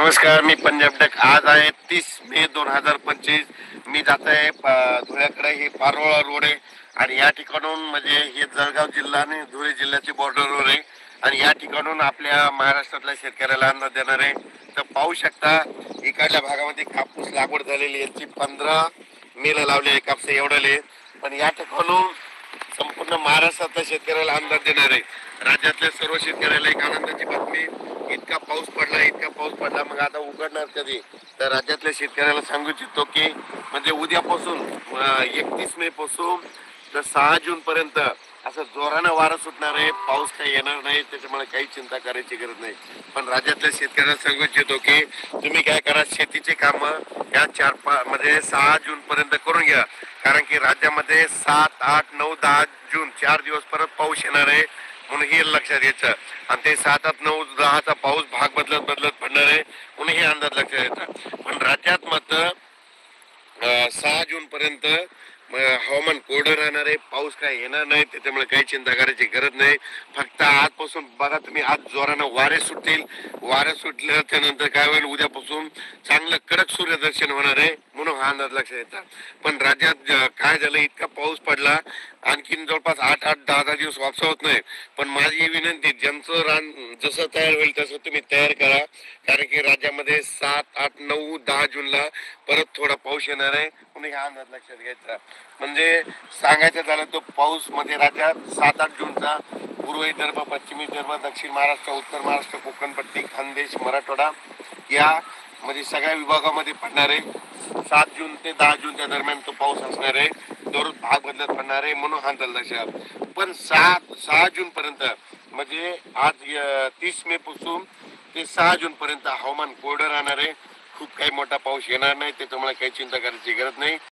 नमस्कार, मी पंजाब टक. आज आहे 30 मे 2025. मी जात आहे धुळ्याकडे. हे पारोळा रोड आहे आणि या ठिकाणून म्हणजे हे जळगाव जिल्हा आणि धुळे जिल्ह्याच्या बॉर्डरवर आहे. आणि या ठिकाणून आपल्या महाराष्ट्रातल्या शेतकऱ्याला अन्न देणार आहे. तर पाहू शकता इकडल्या भागामध्ये कापूस लागवड झालेली, यांची 15 मे लावलेली कापूस एवढले. पण या ठिकाणून संपूर्ण महाराष्ट्रातल्या शेतकऱ्याला अंदाज देणार आहे. राज्यातल्या सर्व शेतकऱ्याला एक आनंदाची बातमी, इतका पाऊस पडला, मग आता उघडणार कधी? तर राज्यातल्या शेतकऱ्याला सांगू इच्छितो की म्हणजे उद्यापासून 31 मे पासून तर 6 जून पर्यंत असं जोरानं वारं सुटणार आहे. पाऊस काही येणार नाही, त्याच्यामुळे काही चिंता करायची गरज नाही. पण राज्यातल्या शेतकऱ्याला सांगू इच्छितो की तुम्ही काय करा, शेतीची कामं या 6 जून पर्यंत करून घ्या. कारण की राज्यामध्ये 7, 8, 9, 10 जून 4 दिवस परत पाऊस येणार आहे, म्हणून हे लक्षात घ्यायचं. आणि ते 7, 8, 9, 10चा पाऊस भाग बदलत पडणार आहे, म्हणून हे अंदाज लक्षात घ्यायचा. पण राज्यात मात्र 6 जून पर्यंत हवामान कोरडं राहणार आहे. पाऊस काय येणार नाही, त्याच्यामुळे काही चिंता करायची गरज नाही. फक्त आजपासून बघा तुम्ही, आज जोरानं वारे सुटतील. वारे सुटल्या त्यानंतर काय होईल, उद्यापासून चांगलं कडक सूर्यदर्शन होणार आहे, म्हणून हा अंदाज लक्षात येतात. पण राज्यात काय झालं, इतका पाऊस पडला, आणखीन जवळपास 8, 8, 10, 10 दिवस वापसा होत नाही. पण माझी विनंती, ज्यांचं रान जसं तयार होईल तसं तुम्ही तयार करा. कारण की राज्यामध्ये 7, 8, 9, 10 जूनला परत थोडा पाऊस येणार आहे, म्हणून हा अंदाज लक्षात घ्यायचा. म्हणजे सांगायचं झालं तर पाऊस मध्ये राज्यात 7, 8 जूनचा पूर्व विदर्भ, पश्चिम विदर्भ, दक्षिण महाराष्ट्र, उत्तर महाराष्ट्र, कोकणपट्टी, खानदेश, मराठवाडा या म्हणजे सगळ्या विभागामध्ये पडणार आहे. 7 जून ते 10 जूनच्या दरम्यान तो पाऊस असणार आहे. दररोज भाग बदलत पडणार आहे, म्हणून हा अंदाज लक्षात. पण 6 जून पर्यंत म्हणजे आज 30 मे पासून ते 6 जून पर्यंत हवामान कोरडं राहणार आहे. खूप काही मोठा पाऊस येणार नाही, त्याच्यामुळे काही चिंता करायची गरज नाही.